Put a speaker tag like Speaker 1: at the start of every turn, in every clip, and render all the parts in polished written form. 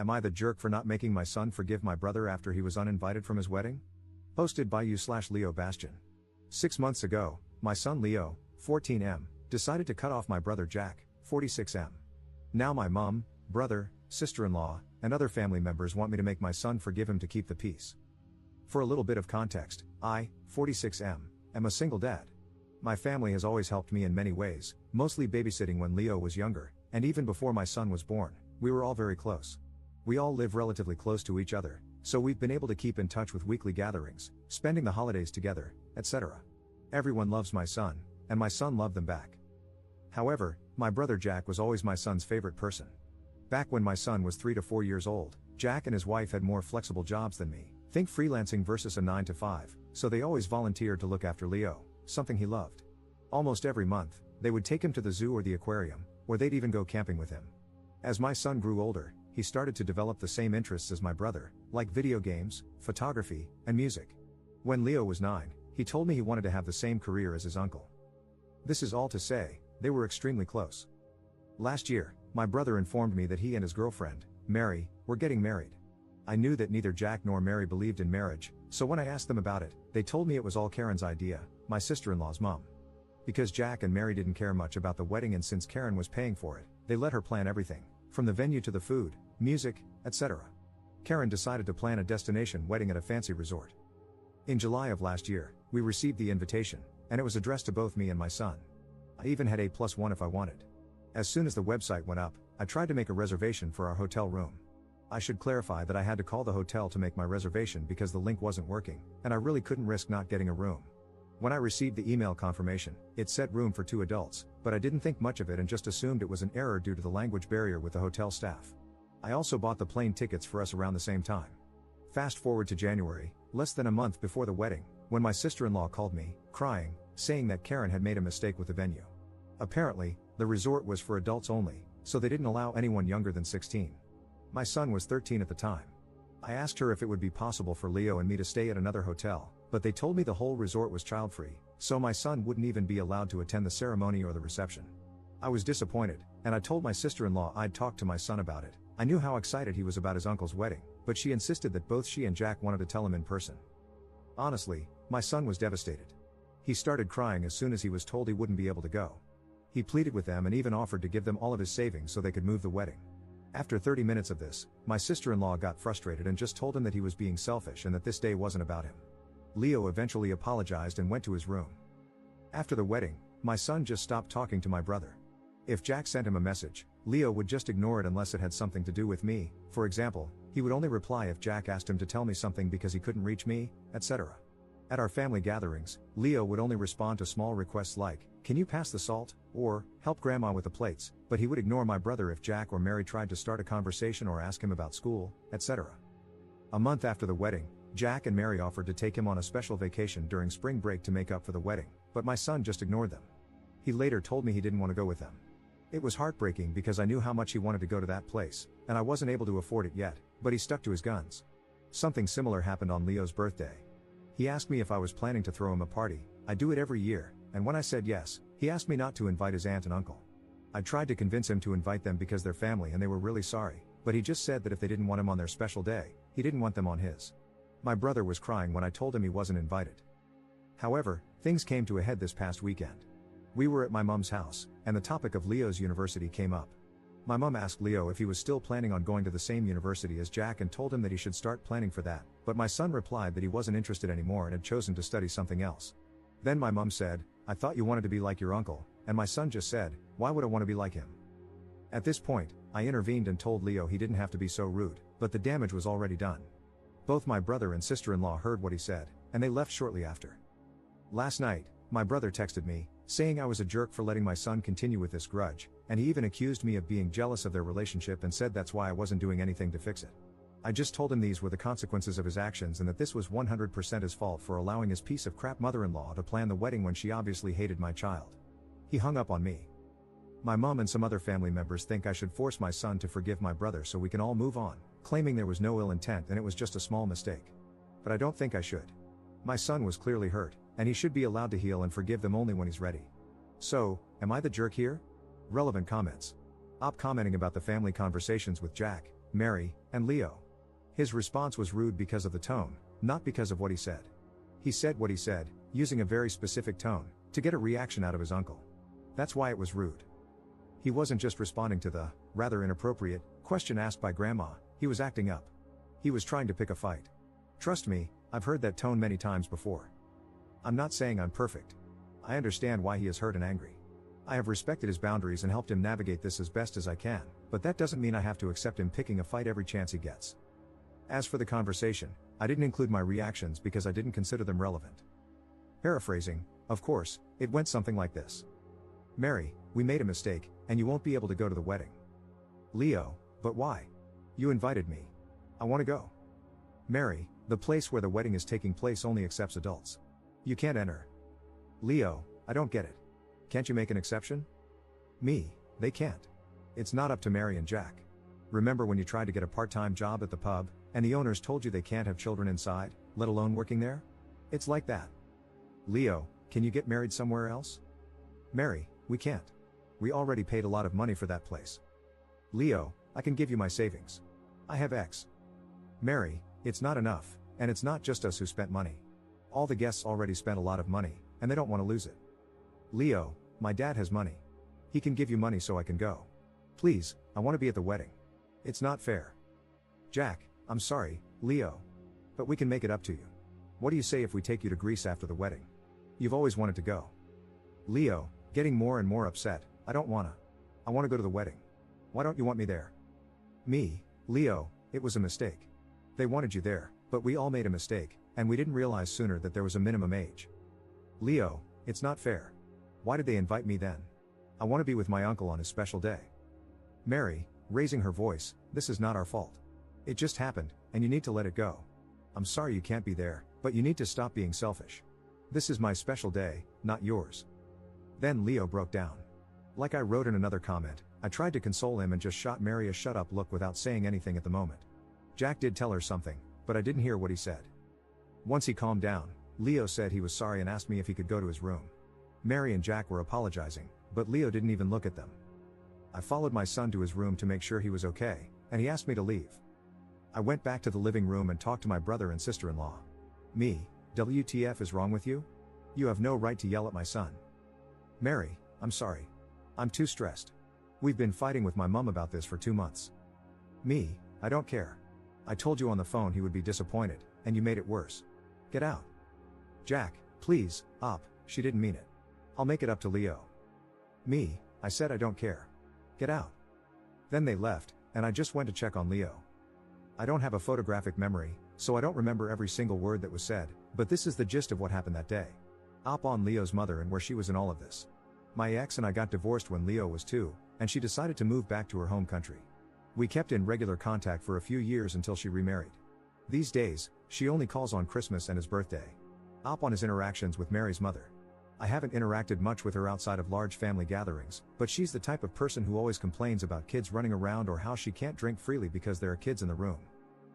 Speaker 1: Am I the jerk for not making my son forgive my brother after he was uninvited from his wedding? Posted by you/Leo Bastian. 6 months ago, my son Leo, 14M, decided to cut off my brother Jack, 46M. Now my mom, brother, sister-in-law, and other family members want me to make my son forgive him to keep the peace. For a little bit of context, I, 46M, am a single dad. My family has always helped me in many ways, mostly babysitting when Leo was younger, and even before my son was born, we were all very close. We all live relatively close to each other, so we've been able to keep in touch with weekly gatherings, spending the holidays together, etc. Everyone loves my son, and my son loved them back. However, my brother Jack was always my son's favorite person. Back when my son was 3 to 4 years old, Jack and his wife had more flexible jobs than me, think freelancing versus a 9 to 5, so they always volunteered to look after Leo, something he loved. Almost every month, they would take him to the zoo or the aquarium, or they'd even go camping with him. As my son grew older, he started to develop the same interests as my brother, like video games, photography, and music. When Leo was 9, he told me he wanted to have the same career as his uncle. This is all to say, they were extremely close. Last year, my brother informed me that he and his girlfriend, Mary, were getting married. I knew that neither Jack nor Mary believed in marriage, so when I asked them about it, they told me it was all Karen's idea, my sister-in-law's mom. Because Jack and Mary didn't care much about the wedding, and since Karen was paying for it, they let her plan everything, from the venue to the food, music, etc. Karen decided to plan a destination wedding at a fancy resort. In July of last year, we received the invitation, and it was addressed to both me and my son. I even had A+1 if I wanted. As soon as the website went up, I tried to make a reservation for our hotel room. I should clarify that I had to call the hotel to make my reservation because the link wasn't working, and I really couldn't risk not getting a room. When I received the email confirmation, it said room for 2 adults, but I didn't think much of it and just assumed it was an error due to the language barrier with the hotel staff. I also bought the plane tickets for us around the same time. Fast forward to January, less than a month before the wedding, when my sister-in-law called me, crying, saying that Karen had made a mistake with the venue. Apparently, the resort was for adults only, so they didn't allow anyone younger than 16. My son was 13 at the time. I asked her if it would be possible for Leo and me to stay at another hotel, but they told me the whole resort was child-free, so my son wouldn't even be allowed to attend the ceremony or the reception. I was disappointed, and I told my sister-in-law I'd talk to my son about it. I knew how excited he was about his uncle's wedding, but she insisted that both she and Jack wanted to tell him in person. Honestly, my son was devastated. He started crying as soon as he was told he wouldn't be able to go. He pleaded with them and even offered to give them all of his savings so they could move the wedding. After 30 minutes of this, my sister-in-law got frustrated and just told him that he was being selfish and that this day wasn't about him. Leo eventually apologized and went to his room. After the wedding, my son just stopped talking to my brother. If Jack sent him a message, Leo would just ignore it unless it had something to do with me. For example, he would only reply if Jack asked him to tell me something because he couldn't reach me, etc. At our family gatherings, Leo would only respond to small requests like, "Can you pass the salt?" or "Help grandma with the plates," but he would ignore my brother if Jack or Mary tried to start a conversation or ask him about school, etc. A month after the wedding, Jack and Mary offered to take him on a special vacation during spring break to make up for the wedding, but my son just ignored them. He later told me he didn't want to go with them. It was heartbreaking because I knew how much he wanted to go to that place, and I wasn't able to afford it yet, but he stuck to his guns. Something similar happened on Leo's birthday. He asked me if I was planning to throw him a party. I do it every year, and when I said yes, he asked me not to invite his aunt and uncle. I tried to convince him to invite them because they're family and they were really sorry, but he just said that if they didn't want him on their special day, he didn't want them on his. My brother was crying when I told him he wasn't invited. However, things came to a head this past weekend. We were at my mom's house, and the topic of Leo's university came up. My mom asked Leo if he was still planning on going to the same university as Jack and told him that he should start planning for that, but my son replied that he wasn't interested anymore and had chosen to study something else. Then my mom said, "I thought you wanted to be like your uncle," and my son just said, "Why would I want to be like him?" At this point, I intervened and told Leo he didn't have to be so rude, but the damage was already done. Both my brother and sister-in-law heard what he said, and they left shortly after. Last night, my brother texted me, saying I was a jerk for letting my son continue with this grudge, and he even accused me of being jealous of their relationship and said that's why I wasn't doing anything to fix it. I just told him these were the consequences of his actions and that this was 100% his fault for allowing his piece of crap mother-in-law to plan the wedding when she obviously hated my child. He hung up on me. My mom and some other family members think I should force my son to forgive my brother so we can all move on, claiming there was no ill intent and it was just a small mistake. But I don't think I should. My son was clearly hurt, and he should be allowed to heal and forgive them only when he's ready. So, am I the jerk here? Relevant comments. Commenting about the family conversations with Jack, Mary, And Leo? His response was rude because of the tone, not because of what he said. He said what he said, using a very specific tone, to get a reaction out of his uncle. That's why it was rude. He wasn't just responding to the, rather inappropriate, question asked by Grandma, he was acting up. He was trying to pick a fight. Trust me, I've heard that tone many times before. I'm not saying I'm perfect. I understand why he is hurt and angry. I have respected his boundaries and helped him navigate this as best as I can, but that doesn't mean I have to accept him picking a fight every chance he gets. As for the conversation, I didn't include my reactions because I didn't consider them relevant. Paraphrasing, of course, it went something like this. Mary, we made a mistake, and you won't be able to go to the wedding. Leo, but why? You invited me. I want to go. Mary, the place where the wedding is taking place only accepts adults. You can't enter. Leo, I don't get it. Can't you make an exception? Me, they can't. It's not up to Mary and Jack. Remember when you tried to get a part-time job at the pub, and the owners told you they can't have children inside, let alone working there? It's like that. Leo, can you get married somewhere else? Mary, we can't. We already paid a lot of money for that place. Leo, I can give you my savings. I have X. Mary, it's not enough, and it's not just us who spent money. All the guests already spent a lot of money, and they don't want to lose it. Leo, my dad has money. He can give you money so I can go. Please, I want to be at the wedding. It's not fair. Jack, I'm sorry, Leo. But we can make it up to you. What do you say if we take you to Greece after the wedding? You've always wanted to go. Leo, getting more and more upset, I don't wanna. I wanna go to the wedding. Why don't you want me there? Me, Leo, it was a mistake. They wanted you there, but we all made a mistake, and we didn't realize sooner that there was a minimum age. Leo, it's not fair. Why did they invite me then? I want to be with my uncle on his special day. Mary, raising her voice, this is not our fault. It just happened, and you need to let it go. I'm sorry you can't be there, but you need to stop being selfish. This is my special day, not yours. Then Leo broke down. Like I wrote in another comment, I tried to console him and just shot Mary a shut up look without saying anything at the moment. Jack did tell her something, but I didn't hear what he said. Once he calmed down, Leo said he was sorry and asked me if he could go to his room. Mary and Jack were apologizing, but Leo didn't even look at them. I followed my son to his room to make sure he was okay, and he asked me to leave. I went back to the living room and talked to my brother and sister-in-law. Me, WTF is wrong with you? You have no right to yell at my son. Mary, I'm sorry. I'm too stressed. We've been fighting with my mom about this for 2 months. Me, I don't care. I told you on the phone he would be disappointed, and you made it worse. Get out. Jack, please, op, she didn't mean it. I'll make it up to Leo. Me, I said I don't care. Get out. Then they left, and I just went to check on Leo. I don't have a photographic memory, so I don't remember every single word that was said, but this is the gist of what happened that day. Op on Leo's mother and where she was in all of this. My ex and I got divorced when Leo was 2, and she decided to move back to her home country. We kept in regular contact for a few years until she remarried. These days, she only calls on Christmas and his birthday. Op on his interactions with Mary's mother. I haven't interacted much with her outside of large family gatherings, but she's the type of person who always complains about kids running around or how she can't drink freely because there are kids in the room.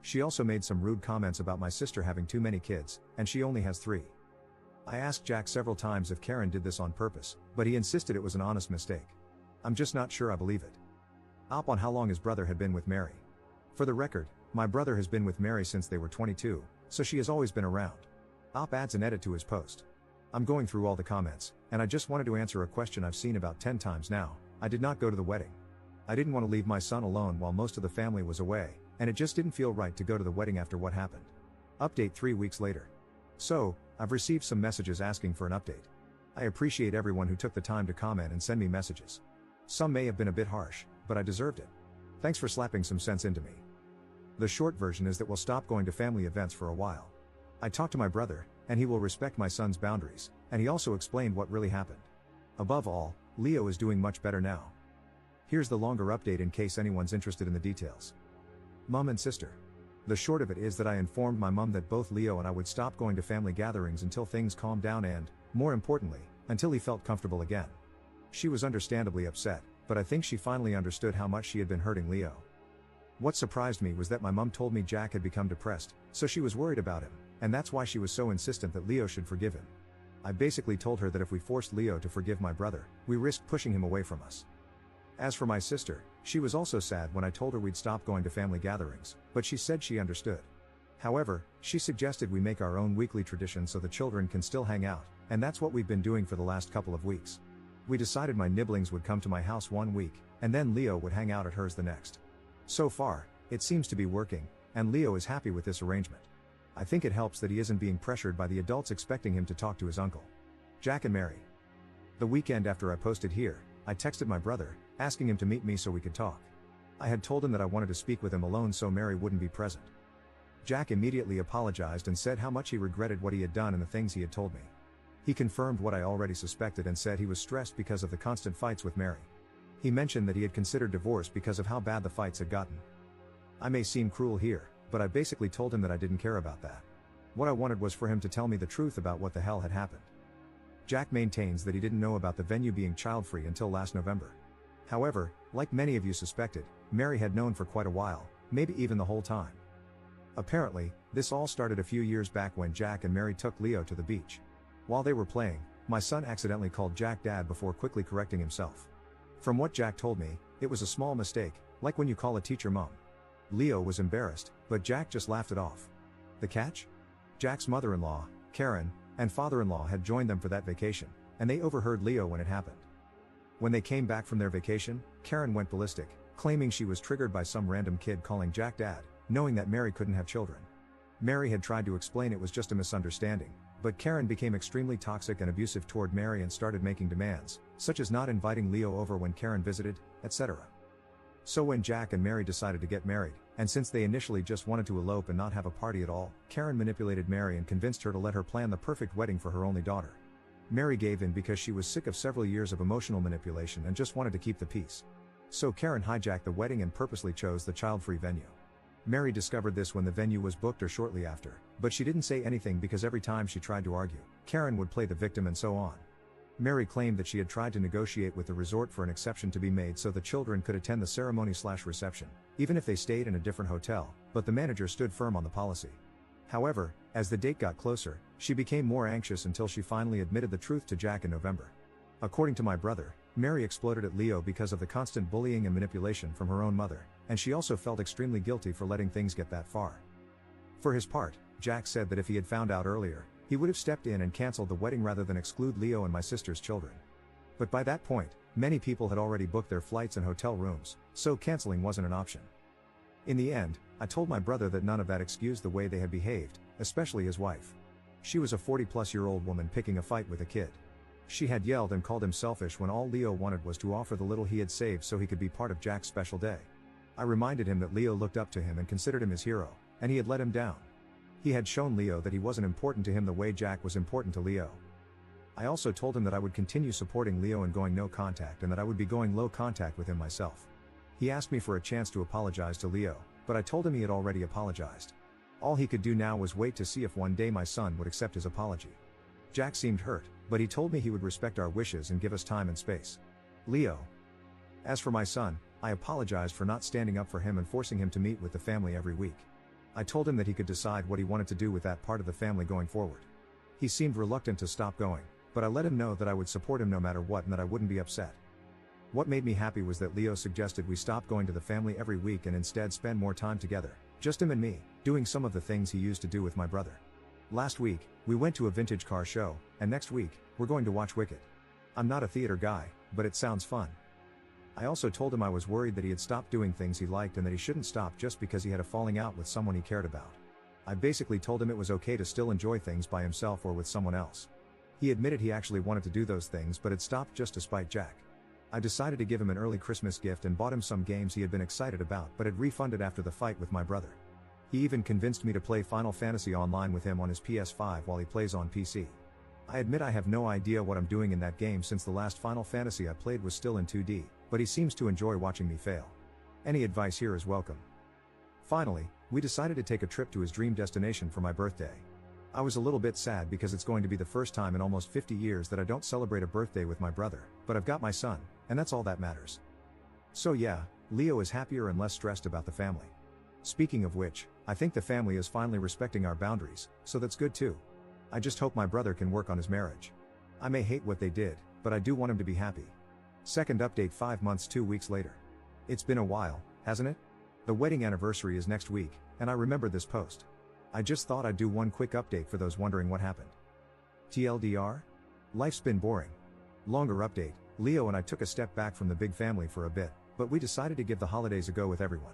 Speaker 1: She also made some rude comments about my sister having too many kids, and she only has 3. I asked Jack several times if Karen did this on purpose, but he insisted it was an honest mistake. I'm just not sure I believe it. Op on how long his brother had been with Mary. For the record, my brother has been with Mary since they were 22, so she has always been around. Op adds an edit to his post. I'm going through all the comments, and I just wanted to answer a question I've seen about 10 times now. I did not go to the wedding. I didn't want to leave my son alone while most of the family was away, and it just didn't feel right to go to the wedding after what happened. Update 3 weeks later. So, I've received some messages asking for an update. I appreciate everyone who took the time to comment and send me messages. Some may have been a bit harsh, but I deserved it. Thanks for slapping some sense into me. The short version is that we'll stop going to family events for a while. I talked to my brother, and he will respect my son's boundaries, and he also explained what really happened. Above all, Leo is doing much better now. Here's the longer update in case anyone's interested in the details. Mom and sister. The short of it is that I informed my mom that both Leo and I would stop going to family gatherings until things calmed down and, more importantly, until he felt comfortable again. She was understandably upset, but I think she finally understood how much she had been hurting Leo. What surprised me was that my mom told me Jack had become depressed, so she was worried about him, and that's why she was so insistent that Leo should forgive him. I basically told her that if we forced Leo to forgive my brother, we risked pushing him away from us. As for my sister, She was also sad when I told her we'd stop going to family gatherings, but she said she understood. However, she suggested we make our own weekly tradition so the children can still hang out, and that's what we've been doing for the last couple of weeks. We decided my nibblings would come to my house one week, and then Leo would hang out at hers the next. So far, it seems to be working, and Leo is happy with this arrangement. I think it helps that he isn't being pressured by the adults expecting him to talk to his uncle. Jack and Mary. The weekend after I posted here, I texted my brother, asking him to meet me so we could talk. I had told him that I wanted to speak with him alone so Mary wouldn't be present. Jack immediately apologized and said how much he regretted what he had done and the things he had told me. He confirmed what I already suspected and said he was stressed because of the constant fights with Mary. He mentioned that he had considered divorce because of how bad the fights had gotten. I may seem cruel here, but I basically told him that I didn't care about that. What I wanted was for him to tell me the truth about what the hell had happened. Jack maintains that he didn't know about the venue being child-free until last November. However, like many of you suspected, Mary had known for quite a while, maybe even the whole time. Apparently, this all started a few years back when Jack and Mary took Leo to the beach. While they were playing, my son accidentally called Jack Dad before quickly correcting himself. From what Jack told me, it was a small mistake, like when you call a teacher mom. Leo was embarrassed, but Jack just laughed it off. The catch? Jack's mother-in-law, Karen, and father-in-law had joined them for that vacation, and they overheard Leo when it happened. When they came back from their vacation, Karen went ballistic, claiming she was triggered by some random kid calling Jack Dad, knowing that Mary couldn't have children. Mary had tried to explain it was just a misunderstanding, but Karen became extremely toxic and abusive toward Mary and started making demands, such as not inviting Leo over when Karen visited, etc. So when Jack and Mary decided to get married, and since they initially just wanted to elope and not have a party at all, Karen manipulated Mary and convinced her to let her plan the perfect wedding for her only daughter. Mary gave in because she was sick of several years of emotional manipulation and just wanted to keep the peace. So Karen hijacked the wedding and purposely chose the child-free venue. Mary discovered this when the venue was booked or shortly after, but she didn't say anything because every time she tried to argue, Karen would play the victim and so on. Mary claimed that she had tried to negotiate with the resort for an exception to be made so the children could attend the ceremony/reception, even if they stayed in a different hotel, but the manager stood firm on the policy. However, as the date got closer, she became more anxious until she finally admitted the truth to Jack in November. According to my brother, Mary exploded at Leo because of the constant bullying and manipulation from her own mother, and she also felt extremely guilty for letting things get that far. For his part, Jack said that if he had found out earlier, he would have stepped in and canceled the wedding rather than exclude Leo and my sister's children. But by that point, many people had already booked their flights and hotel rooms, so canceling wasn't an option. In the end, I told my brother that none of that excused the way they had behaved, especially his wife. She was a 40-plus-year-old woman picking a fight with a kid. She had yelled and called him selfish when all Leo wanted was to offer the little he had saved so he could be part of Jack's special day. I reminded him that Leo looked up to him and considered him his hero, and he had let him down. He had shown Leo that he wasn't important to him the way Jack was important to Leo. I also told him that I would continue supporting Leo and going no contact and that I would be going low contact with him myself. He asked me for a chance to apologize to Leo, but I told him he had already apologized. All he could do now was wait to see if one day my son would accept his apology. Jack seemed hurt, but he told me he would respect our wishes and give us time and space. Leo. As for my son, I apologized for not standing up for him and forcing him to meet with the family every week. I told him that he could decide what he wanted to do with that part of the family going forward. He seemed reluctant to stop going, but I let him know that I would support him no matter what and that I wouldn't be upset. What made me happy was that Leo suggested we stop going to the family every week and instead spend more time together, just him and me, doing some of the things he used to do with my brother. Last week, we went to a vintage car show, and next week, we're going to watch Wicked. I'm not a theater guy, but it sounds fun. I also told him I was worried that he had stopped doing things he liked and that he shouldn't stop just because he had a falling out with someone he cared about. I basically told him it was okay to still enjoy things by himself or with someone else. He admitted he actually wanted to do those things but had stopped just to spite Jack. I decided to give him an early Christmas gift and bought him some games he had been excited about but had refunded after the fight with my brother. He even convinced me to play Final Fantasy Online with him on his PS5 while he plays on PC. I admit I have no idea what I'm doing in that game since the last Final Fantasy I played was still in 2D, but he seems to enjoy watching me fail. Any advice here is welcome. Finally, we decided to take a trip to his dream destination for my birthday. I was a little bit sad because it's going to be the first time in almost 50 years that I don't celebrate a birthday with my brother, but I've got my son, and that's all that matters. So yeah, Leo is happier and less stressed about the family. Speaking of which, I think the family is finally respecting our boundaries, so that's good too. I just hope my brother can work on his marriage. I may hate what they did, but I do want him to be happy. Second update 5 months 2 weeks later. It's been a while, hasn't it? The wedding anniversary is next week, and I remember this post. I just thought I'd do one quick update for those wondering what happened. TLDR? Life's been boring. Longer update, Leo and I took a step back from the big family for a bit, but we decided to give the holidays a go with everyone.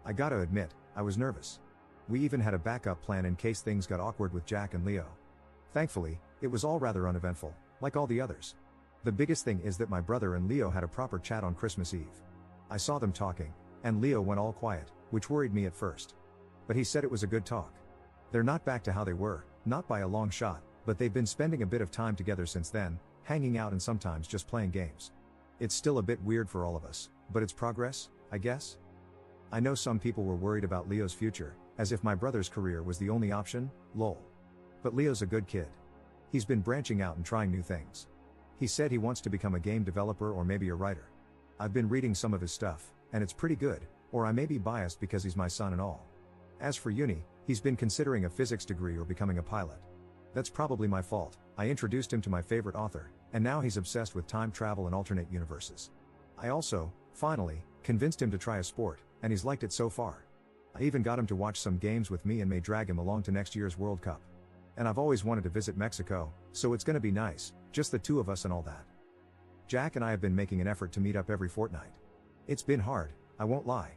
Speaker 1: I gotta admit, I was nervous. We even had a backup plan in case things got awkward with Jack and Leo. Thankfully, it was all rather uneventful, like all the others. The biggest thing is that my brother and Leo had a proper chat on Christmas Eve. I saw them talking, and Leo went all quiet, which worried me at first. But he said it was a good talk. They're not back to how they were, not by a long shot, but they've been spending a bit of time together since then, hanging out and sometimes just playing games. It's still a bit weird for all of us, but it's progress, I guess? I know some people were worried about Leo's future, as if my brother's career was the only option, lol. But Leo's a good kid. He's been branching out and trying new things. He said he wants to become a game developer or maybe a writer. I've been reading some of his stuff, and it's pretty good, or I may be biased because he's my son and all. As for uni, he's been considering a physics degree or becoming a pilot. That's probably my fault. I introduced him to my favorite author, and now he's obsessed with time travel and alternate universes. I also, finally, convinced him to try a sport, and he's liked it so far. I even got him to watch some games with me and may drag him along to next year's World Cup. And I've always wanted to visit Mexico, so it's gonna be nice, just the two of us and all that. Jack and I have been making an effort to meet up every fortnight. It's been hard, I won't lie.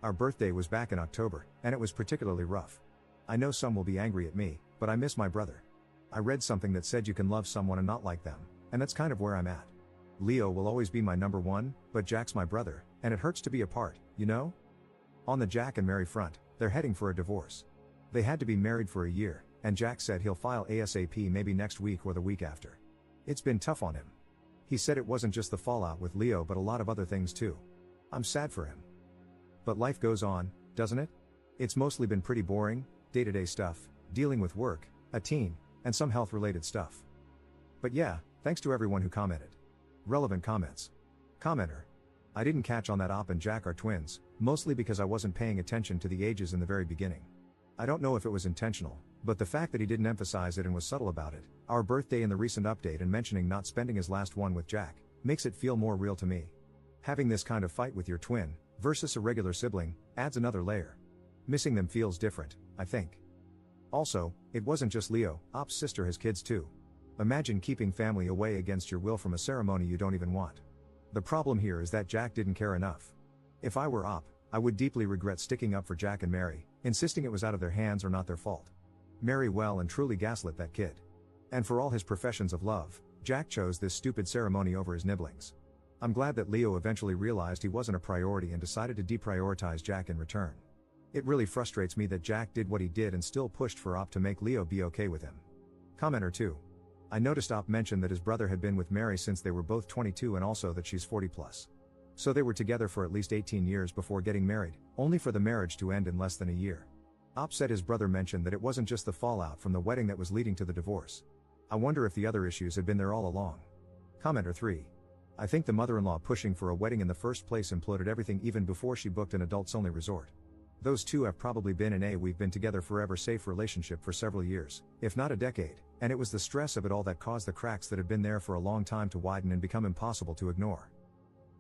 Speaker 1: Our birthday was back in October, and it was particularly rough. I know some will be angry at me, but I miss my brother. I read something that said you can love someone and not like them, and that's kind of where I'm at. Leo will always be my number one, but Jack's my brother, and it hurts to be apart, you know? On the Jack and Mary front, they're heading for a divorce. They had to be married for a year, and Jack said he'll file ASAP maybe next week or the week after. It's been tough on him. He said it wasn't just the fallout with Leo but a lot of other things too. I'm sad for him. But life goes on, doesn't it? It's mostly been pretty boring, day-to-day stuff, dealing with work, a teen, and some health-related stuff. But yeah, thanks to everyone who commented. Relevant comments. Commenter. I didn't catch on that Op and Jack are twins, mostly because I wasn't paying attention to the ages in the very beginning. I don't know if it was intentional, but the fact that he didn't emphasize it and was subtle about it, our birthday in the recent update and mentioning not spending his last one with Jack, makes it feel more real to me. Having this kind of fight with your twin, versus a regular sibling, adds another layer. Missing them feels different, I think. Also, it wasn't just Leo, Op's sister has kids too. Imagine keeping family away against your will from a ceremony you don't even want. The problem here is that Jack didn't care enough. If I were Op, I would deeply regret sticking up for Jack and Mary, insisting it was out of their hands or not their fault. Mary well and truly gaslit that kid. And for all his professions of love, Jack chose this stupid ceremony over his nibblings. I'm glad that Leo eventually realized he wasn't a priority and decided to deprioritize Jack in return. It really frustrates me that Jack did what he did and still pushed for Op to make Leo be okay with him. Commenter 2. I noticed Op mentioned that his brother had been with Mary since they were both 22 and also that she's 40 plus. So they were together for at least 18 years before getting married, only for the marriage to end in less than a year. Op said his brother mentioned that it wasn't just the fallout from the wedding that was leading to the divorce. I wonder if the other issues had been there all along. Commenter 3. I think the mother-in-law pushing for a wedding in the first place imploded everything even before she booked an adults-only resort. Those two have probably been in a we've been together forever safe relationship for several years, if not a decade, and it was the stress of it all that caused the cracks that had been there for a long time to widen and become impossible to ignore.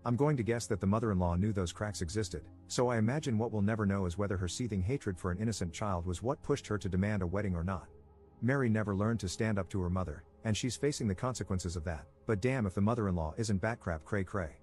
Speaker 1: I'm going to guess that the mother-in-law knew those cracks existed, so I imagine what we'll never know is whether her seething hatred for an innocent child was what pushed her to demand a wedding or not. Mary never learned to stand up to her mother, and she's facing the consequences of that, but damn if the mother-in-law isn't batcrap cray cray.